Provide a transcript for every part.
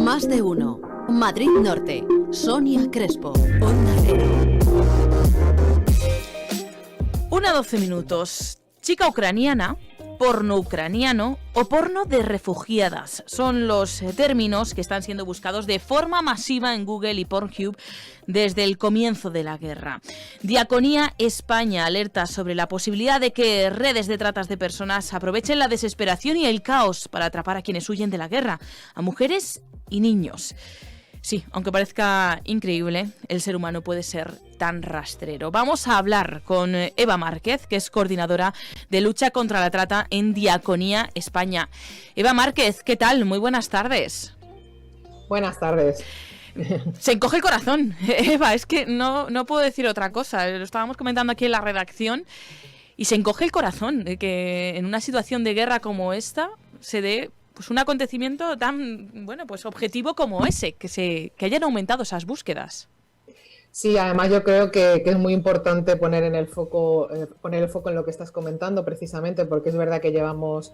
Más de uno. Madrid Norte. Sonia Crespo. Onda Cero. 1:12. Chica ucraniana, porno ucraniano o porno de refugiadas son los términos que están siendo buscados de forma masiva en Google y Pornhub desde el comienzo de la guerra. Diaconía España alerta sobre la posibilidad de que redes de tratas de personas aprovechen la desesperación y el caos para atrapar a quienes huyen de la guerra, a mujeres y niños. Sí, aunque parezca increíble, el ser humano puede ser tan rastrero. Vamos a hablar con Eva Márquez, que es coordinadora de lucha contra la trata en Diaconía España. Eva Márquez, ¿qué tal? Muy buenas tardes. Buenas tardes. Se encoge el corazón, Eva, es que no puedo decir otra cosa. Lo estábamos comentando aquí en la redacción y se encoge el corazón de que en una situación de guerra como esta se dé pues un acontecimiento tan objetivo como ese, que hayan aumentado esas búsquedas. Sí, además yo creo que es muy importante poner el foco en lo que estás comentando, precisamente porque es verdad que llevamos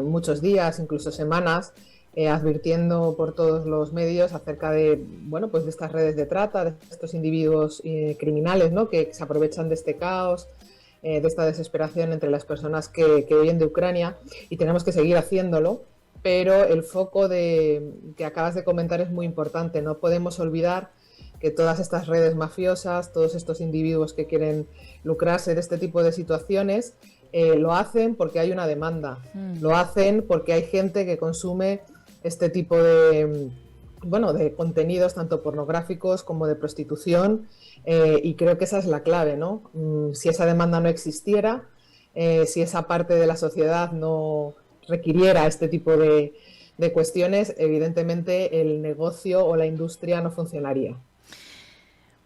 muchos días, incluso semanas, advirtiendo por todos los medios acerca de de estas redes de trata, de estos individuos criminales, ¿no? que se aprovechan de este caos, de esta desesperación entre las personas que huyen de Ucrania, y tenemos que seguir haciéndolo, pero el foco que acabas de comentar es muy importante. No podemos olvidar que todas estas redes mafiosas, todos estos individuos que quieren lucrarse de este tipo de situaciones, lo hacen porque hay una demanda, lo hacen porque hay gente que consume este tipo de contenidos, tanto pornográficos como de prostitución, y creo que esa es la clave, ¿no? Si esa demanda no existiera, si esa parte de la sociedad no requiriera este tipo de cuestiones, evidentemente el negocio o la industria no funcionaría.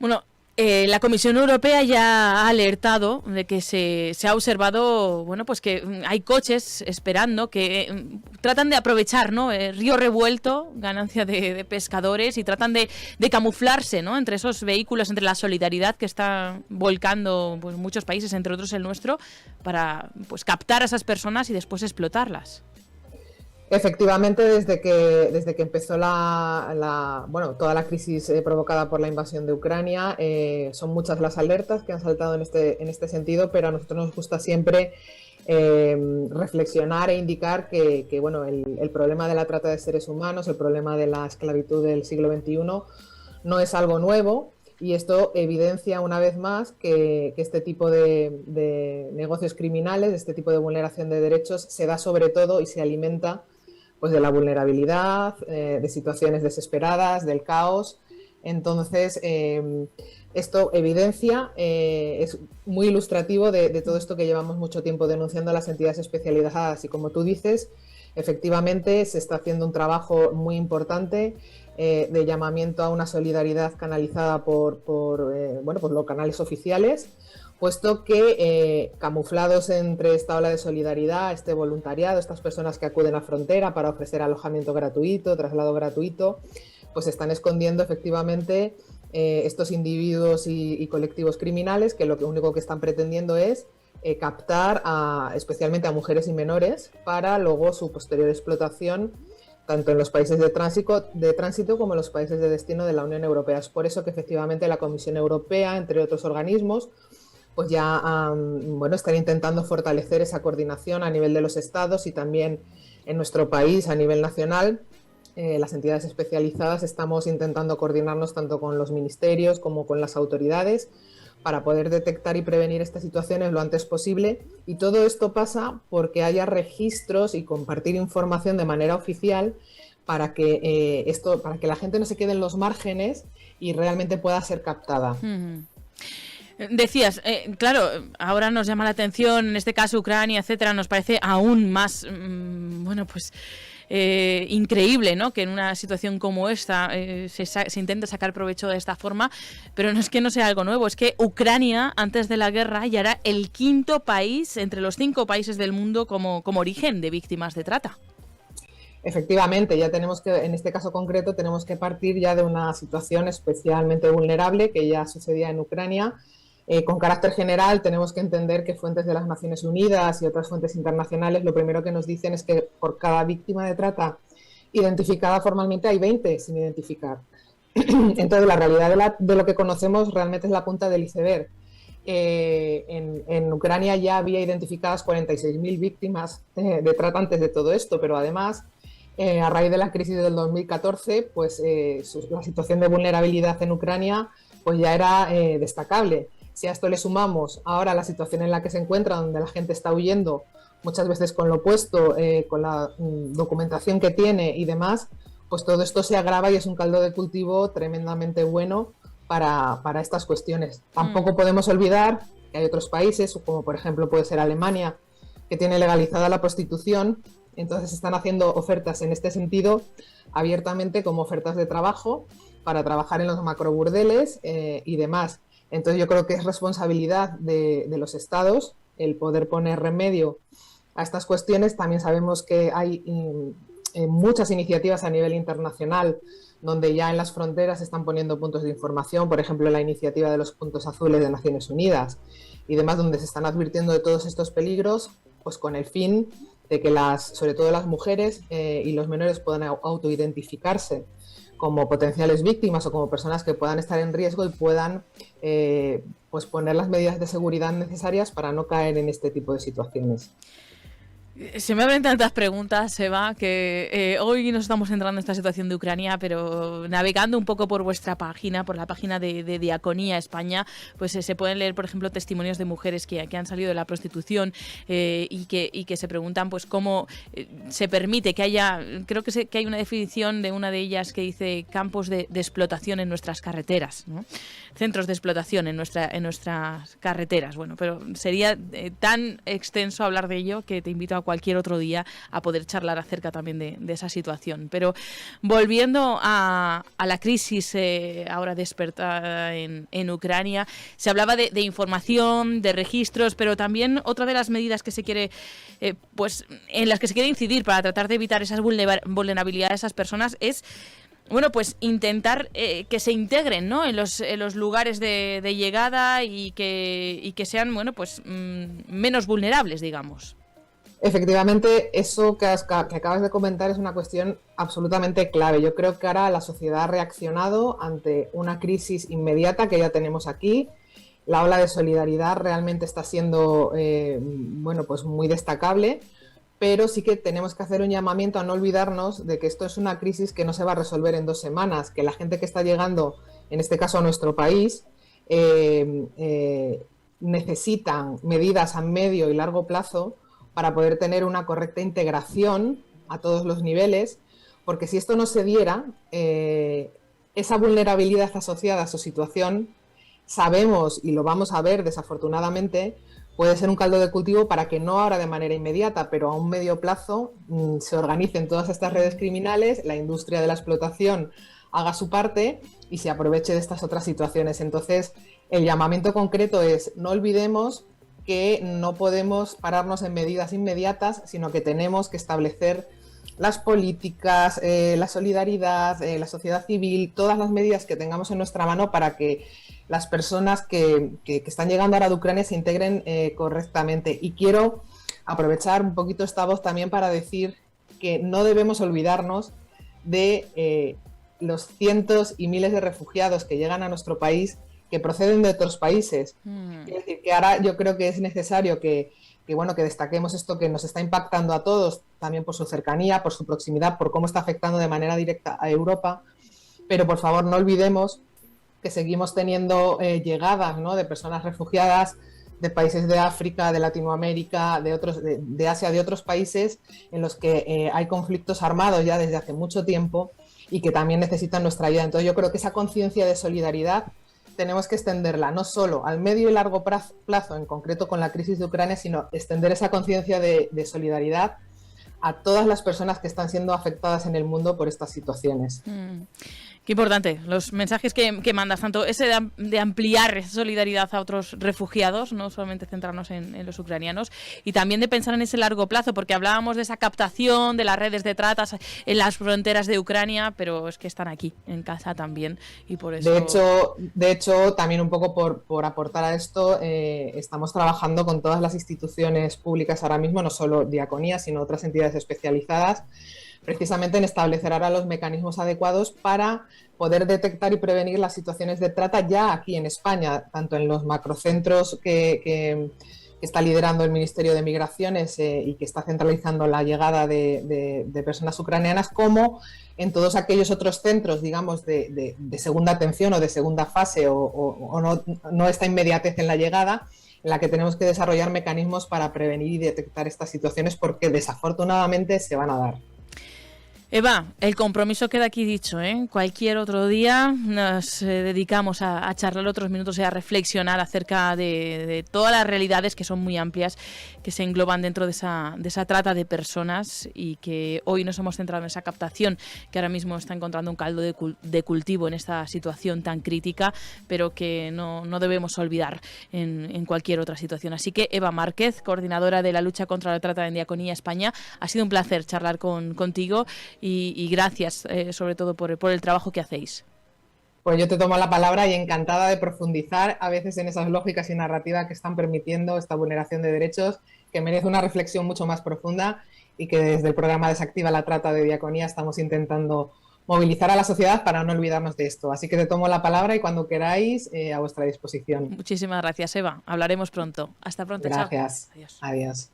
Bueno, la Comisión Europea ya ha alertado de que se ha observado, que hay coches esperando que tratan de aprovechar, ¿no? Río revuelto, ganancia de pescadores, y tratan de camuflarse, ¿no? Entre esos vehículos, entre la solidaridad que está volcando muchos países, entre otros el nuestro, para captar a esas personas y después explotarlas. Efectivamente, desde que empezó toda la crisis provocada por la invasión de Ucrania, son muchas las alertas que han saltado en este sentido, pero a nosotros nos gusta siempre reflexionar e indicar que el problema de la trata de seres humanos, el problema de la esclavitud del siglo XXI no es algo nuevo, y esto evidencia una vez más que este tipo de negocios criminales, este tipo de vulneración de derechos, se da sobre todo y se alimenta de la vulnerabilidad, de situaciones desesperadas, del caos. Entonces, esto evidencia, es muy ilustrativo de todo esto que llevamos mucho tiempo denunciando a las entidades especializadas, y como tú dices, efectivamente se está haciendo un trabajo muy importante de llamamiento a una solidaridad canalizada por los canales oficiales, puesto que camuflados entre esta ola de solidaridad, este voluntariado, estas personas que acuden a frontera para ofrecer alojamiento gratuito, traslado gratuito, pues están escondiendo efectivamente estos individuos y colectivos criminales que lo único que están pretendiendo es captar especialmente a mujeres y menores para luego su posterior explotación, tanto en los países de tránsito como en los países de destino de la Unión Europea. Es por eso que efectivamente la Comisión Europea, entre otros organismos, pues ya están intentando fortalecer esa coordinación a nivel de los estados, y también en nuestro país a nivel nacional. Las entidades especializadas estamos intentando coordinarnos tanto con los ministerios como con las autoridades para poder detectar y prevenir estas situaciones lo antes posible, y todo esto pasa porque haya registros y compartir información de manera oficial para que la gente no se quede en los márgenes y realmente pueda ser captada. Decías, claro, ahora nos llama la atención, en este caso Ucrania, etcétera, nos parece aún más, increíble, ¿no? Que en una situación como esta se intente sacar provecho de esta forma, pero no es que no sea algo nuevo, es que Ucrania, antes de la guerra, ya era el quinto país, entre los 5 países del mundo, como origen de víctimas de trata. Efectivamente, ya en este caso concreto, tenemos que partir ya de una situación especialmente vulnerable que ya sucedía en Ucrania. Con carácter general, tenemos que entender que fuentes de las Naciones Unidas y otras fuentes internacionales lo primero que nos dicen es que por cada víctima de trata Identificada formalmente hay 20 sin identificar. Entonces, la realidad de lo que conocemos realmente es la punta del iceberg. En Ucrania ya había identificadas 46.000 víctimas de trata antes de todo esto, pero además, a raíz de la crisis del 2014, pues la situación de vulnerabilidad en Ucrania pues ya era destacable. Si a esto le sumamos ahora la situación en la que se encuentra, donde la gente está huyendo, muchas veces con lo opuesto, con la documentación que tiene y demás, pues todo esto se agrava y es un caldo de cultivo tremendamente bueno para estas cuestiones. Tampoco podemos olvidar que hay otros países, como por ejemplo puede ser Alemania, que tiene legalizada la prostitución, entonces están haciendo ofertas en este sentido abiertamente como ofertas de trabajo para trabajar en los macroburdeles y demás. Entonces yo creo que es responsabilidad de los estados el poder poner remedio a estas cuestiones. También sabemos que hay muchas iniciativas a nivel internacional donde ya en las fronteras se están poniendo puntos de información, por ejemplo la iniciativa de los puntos azules de Naciones Unidas y demás, donde se están advirtiendo de todos estos peligros, pues con el fin de que sobre todo las mujeres y los menores puedan autoidentificarse como potenciales víctimas o como personas que puedan estar en riesgo y puedan pues poner las medidas de seguridad necesarias para no caer en este tipo de situaciones. Se me abren tantas preguntas, Eva, que hoy nos estamos entrando en esta situación de Ucrania, pero navegando un poco por vuestra página, por la página de Diaconía España, pues se pueden leer, por ejemplo, testimonios de mujeres que han salido de la prostitución y que se preguntan pues cómo se permite que haya, creo que hay una definición de una de ellas que dice campos de explotación en nuestras carreteras, ¿no? Centros de explotación en nuestras carreteras. Bueno, pero sería tan extenso hablar de ello que te invito a cualquier otro día a poder charlar acerca también de esa situación. Pero volviendo a la crisis ahora despertada en Ucrania, se hablaba de información, de registros, pero también otra de las medidas que se quiere, pues en las que se quiere incidir para tratar de evitar esas vulnerabilidades de esas personas es, bueno, pues intentar que se integren, ¿no?, en los lugares de llegada y que sean, bueno, pues menos vulnerables, digamos. Efectivamente, eso que acabas de comentar es una cuestión absolutamente clave. Yo creo que ahora la sociedad ha reaccionado ante una crisis inmediata que ya tenemos aquí. La ola de solidaridad realmente está siendo bueno, pues muy destacable, pero sí que tenemos que hacer un llamamiento a no olvidarnos de que esto es una crisis que no se va a resolver en 2 semanas, que la gente que está llegando, en este caso a nuestro país, necesitan medidas a medio y largo plazo para poder tener una correcta integración a todos los niveles, porque si esto no se diera, esa vulnerabilidad asociada a su situación, sabemos, y lo vamos a ver desafortunadamente, puede ser un caldo de cultivo para que no ahora de manera inmediata, pero a un medio plazo se organicen todas estas redes criminales, la industria de la explotación haga su parte y se aproveche de estas otras situaciones. Entonces, el llamamiento concreto es: no olvidemos que no podemos pararnos en medidas inmediatas, sino que tenemos que establecer las políticas, la solidaridad, la sociedad civil, todas las medidas que tengamos en nuestra mano para que las personas que están llegando ahora de Ucrania se integren correctamente. Y quiero aprovechar un poquito esta voz también para decir que no debemos olvidarnos de los cientos y miles de refugiados que llegan a nuestro país, que proceden de otros países. Es decir, que ahora yo creo que es necesario que destaquemos esto que nos está impactando a todos, también por su cercanía, por su proximidad, por cómo está afectando de manera directa a Europa, pero por favor no olvidemos que seguimos teniendo llegadas, ¿no?, de personas refugiadas de países de África, de Latinoamérica, de Asia, de otros países en los que hay conflictos armados ya desde hace mucho tiempo y que también necesitan nuestra ayuda. Entonces yo creo que esa conciencia de solidaridad tenemos que extenderla no solo al medio y largo plazo, en concreto con la crisis de Ucrania, sino extender esa conciencia de solidaridad a todas las personas que están siendo afectadas en el mundo por estas situaciones. Qué importante, los mensajes que mandas, tanto ese de ampliar esa solidaridad a otros refugiados, no solamente centrarnos en los ucranianos, y también de pensar en ese largo plazo, porque hablábamos de esa captación de las redes de tratas en las fronteras de Ucrania, pero es que están aquí, en casa también, y por eso... De hecho también un poco por aportar a esto, estamos trabajando con todas las instituciones públicas ahora mismo, no solo Diaconía, sino otras entidades especializadas, precisamente en establecer ahora los mecanismos adecuados para poder detectar y prevenir las situaciones de trata ya aquí en España, tanto en los macrocentros que está liderando el Ministerio de Migraciones y que está centralizando la llegada de personas ucranianas, como en todos aquellos otros centros, digamos, de segunda atención o de segunda fase o no esta inmediatez en la llegada, en la que tenemos que desarrollar mecanismos para prevenir y detectar estas situaciones, porque desafortunadamente se van a dar. Eva, el compromiso queda aquí dicho, ¿eh? Cualquier otro día nos dedicamos a charlar otros minutos y a reflexionar acerca de todas las realidades, que son muy amplias, que se engloban dentro de esa trata de personas, y que hoy nos hemos centrado en esa captación que ahora mismo está encontrando un caldo de cultivo en esta situación tan crítica, pero que no debemos olvidar en cualquier otra situación. Así que, Eva Márquez, coordinadora de la lucha contra la trata en Diaconía España, ha sido un placer charlar contigo. Y gracias, sobre todo, por el trabajo que hacéis. Pues yo te tomo la palabra y encantada de profundizar a veces en esas lógicas y narrativas que están permitiendo esta vulneración de derechos, que merece una reflexión mucho más profunda, y que desde el programa Desactiva la Trata de Diaconía estamos intentando movilizar a la sociedad para no olvidarnos de esto. Así que te tomo la palabra y cuando queráis, a vuestra disposición. Muchísimas gracias, Eva. Hablaremos pronto. Hasta pronto. Gracias. Chao. Adiós. Adiós.